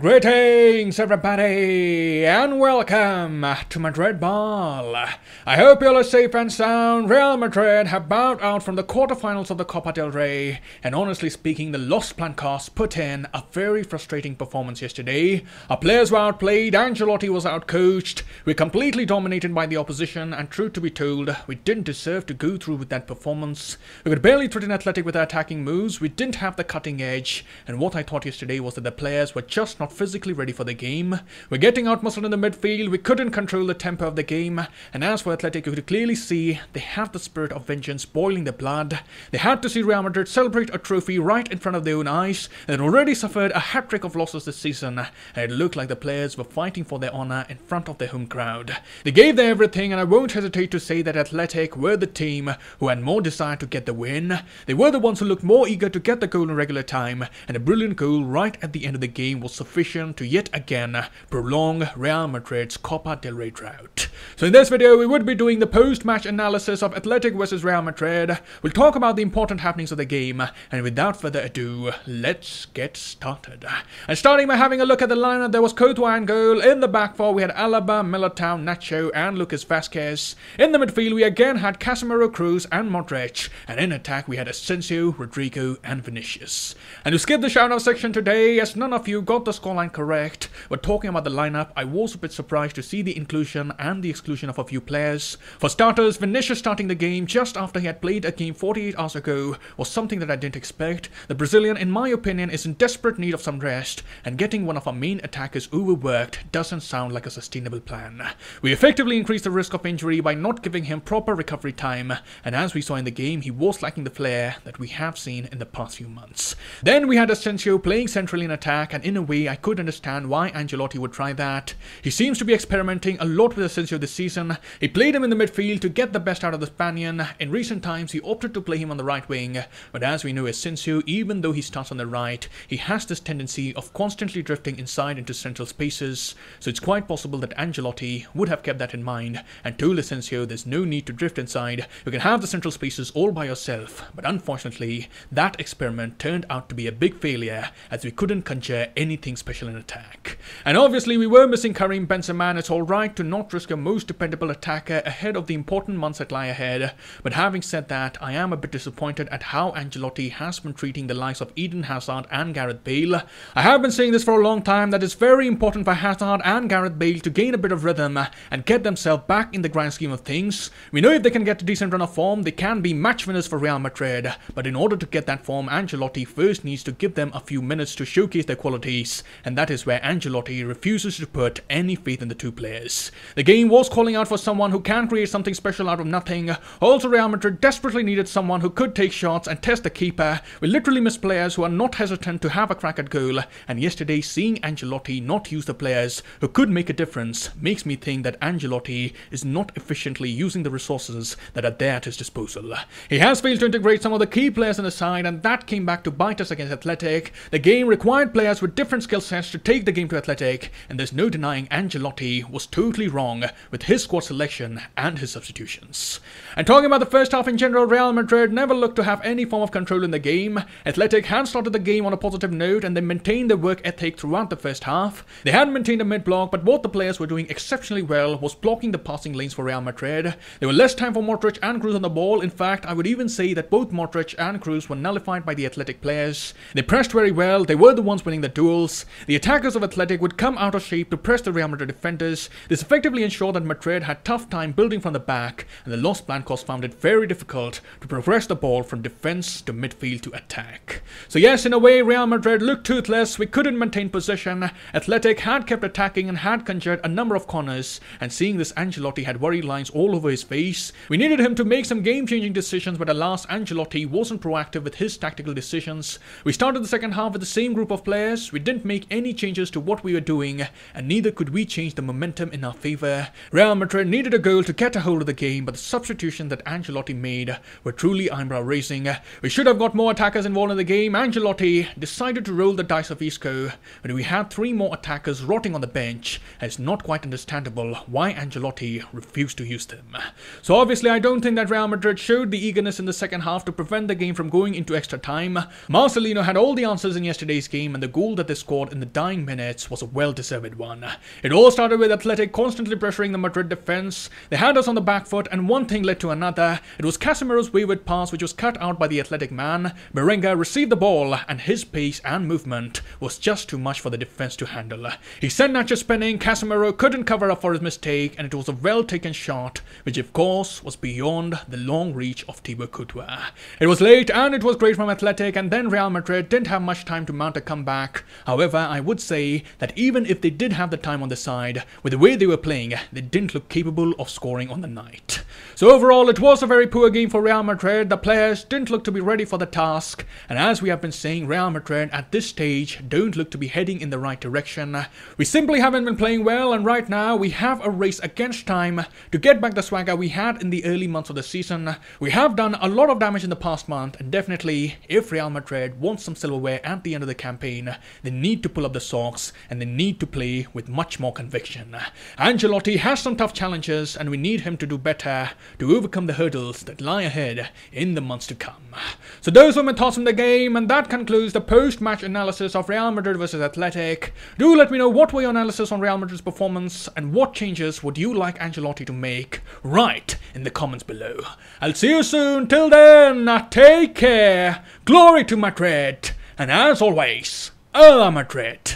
Greetings everybody and welcome to Madrid Ball. I hope you all are safe and sound. Real Madrid have bowed out from the quarterfinals of the Copa Del Rey, and honestly speaking, the Los Blancos put in a very frustrating performance yesterday. Our players were outplayed, Ancelotti was outcoached, we completely dominated by the opposition, and truth to be told, we didn't deserve to go through with that performance. We could barely threaten Ahletic with our attacking moves, we didn't have the cutting edge, and what I thought yesterday was that the players were just not physically ready for the game. We're getting outmuscled in the midfield, we couldn't control the tempo of the game, and as for Ahletic, you could clearly see they have the spirit of vengeance boiling their blood. They had to see Real Madrid celebrate a trophy right in front of their own eyes, and had already suffered a hat-trick of losses this season, and it looked like the players were fighting for their honour in front of their home crowd. They gave their everything, and I won't hesitate to say that Ahletic were the team who had more desire to get the win. They were the ones who looked more eager to get the goal in regular time, and a brilliant goal right at the end of the game was sufficient to yet again prolong Real Madrid's Copa del Rey drought. So in this video we would be doing the post-match analysis of Ahletic versus Real Madrid. We'll talk about the important happenings of the game, and without further ado, let's get started. And starting by having a look at the lineup, there was Courtois in goal. In the back four we had Alaba, Militao, Nacho and Lucas Vazquez. In the midfield we again had Casemiro, Kroos and Modric, and in attack we had Asensio, Rodrigo and Vinicius. And to skip the shout-out section today, as none of you got the scoreline correct, but talking about the lineup, I was a bit surprised to see the inclusion and the exclusion of a few players. For starters, Vinicius starting the game just after he had played a game 48 hours ago was something that I didn't expect. The Brazilian, in my opinion, is in desperate need of some rest, and getting one of our main attackers overworked doesn't sound like a sustainable plan. We effectively increased the risk of injury by not giving him proper recovery time, and as we saw in the game, he was lacking the flair that we have seen in the past few months. Then we had Asensio playing centrally in attack, and in a way I could understand why Ancelotti would try that. He seems to be experimenting a lot with Asensio this season. He played him in the midfield to get the best out of the Spaniard. In recent times he opted to play him on the right wing, but as we know, Asensio, even though he starts on the right, he has this tendency of constantly drifting inside into central spaces, so it's quite possible that Ancelotti would have kept that in mind and told Asensio there's no need to drift inside, you can have the central spaces all by yourself. But unfortunately that experiment turned out to be a big failure, as we couldn't conjure anything special in attack. And obviously we were missing Karim Benzema, and it's alright to not risk your most dependable attacker ahead of the important months that lie ahead, but having said that, I am a bit disappointed at how Ancelotti has been treating the likes of Eden, Hazard and Gareth Bale. I have been saying this for a long time, that it's very important for Hazard and Gareth Bale to gain a bit of rhythm and get themselves back in the grand scheme of things. We know if they can get a decent run of form, they can be match winners for Real Madrid, but in order to get that form, Ancelotti first needs to give them a few minutes to showcase their qualities, and that is where Ancelotti refuses to put any faith in the two players. The game was calling out for someone who can create something special out of nothing. Also, Real Madrid desperately needed someone who could take shots and test the keeper. We literally miss players who are not hesitant to have a crack at goal, and yesterday seeing Ancelotti not use the players who could make a difference makes me think that Ancelotti is not efficiently using the resources that are there at his disposal. He has failed to integrate some of the key players in the side, and that came back to bite us against Ahletic. The game required players with different skill sets to take the game to Ahletic, and there's no denying Ancelotti was totally wrong with his squad selection and his substitutions. And talking about the first half in general, Real Madrid never looked to have any form of control in the game. Ahletic had started the game on a positive note, and they maintained their work ethic throughout the first half. They had maintained a mid-block, but what the players were doing exceptionally well was blocking the passing lanes for Real Madrid. There were less time for Modric and Kroos on the ball. In fact, I would even say that both Modric and Kroos were nullified by the Ahletic players. They pressed very well, they were the ones winning the duels. The attackers of Ahletic would come out of shape to press the Real Madrid defenders. This effectively ensured that Madrid had tough time building from the back, and the Los Blancos found it very difficult to progress the ball from defense to midfield to attack. So yes, in a way, Real Madrid looked toothless. We couldn't maintain possession. Ahletic had kept attacking and had conjured a number of corners, and seeing this, Ancelotti had worried lines all over his face. We needed him to make some game-changing decisions, but alas, Ancelotti wasn't proactive with his tactical decisions. We started the second half with the same group of players. We didn't make any changes to what we were doing, and neither could we change the momentum in our favour. Real Madrid needed a goal to get a hold of the game, but the substitutions that Ancelotti made were truly eyebrow-raising. We should have got more attackers involved in the game. Ancelotti decided to roll the dice of Isco, but we had 3 more attackers rotting on the bench, and it's not quite understandable why Ancelotti refused to use them. So obviously I don't think that Real Madrid showed the eagerness in the second half to prevent the game from going into extra time. Marcelino had all the answers in yesterday's game, and the goal that they scored in in the dying minutes was a well-deserved one. It all started with Athletic constantly pressuring the Madrid defense. They had us on the back foot and one thing led to another. It was Casemiro's wayward pass which was cut out by the Athletic man. Berenguer received the ball and his pace and movement was just too much for the defense to handle. He sent Nacho spinning, Casemiro couldn't cover up for his mistake and it was a well-taken shot which of course was beyond the long reach of Thibaut Courtois. It was late and it was great from Athletic, and then Real Madrid didn't have much time to mount a comeback. However, I would say that even if they did have the time on the side, with the way they were playing, they didn't look capable of scoring on the night. So overall, it was a very poor game for Real Madrid. The players didn't look to be ready for the task, and as we have been saying, Real Madrid at this stage don't look to be heading in the right direction. We simply haven't been playing well, and right now we have a race against time to get back the swagger we had in the early months of the season. We have done a lot of damage in the past month, and definitely if Real Madrid wants some silverware at the end of the campaign, they need to pull up the socks and they need to play with much more conviction. Ancelotti has some tough challenges and we need him to do better to overcome the hurdles that lie ahead in the months to come. So those were my thoughts on the game, and that concludes the post-match analysis of Real Madrid versus Athletic. Do let me know what were your analysis on Real Madrid's performance and what changes would you like Ancelotti to make right in the comments below. I'll see you soon. Till then, take care. Glory to Madrid, and as always, a la Madrid.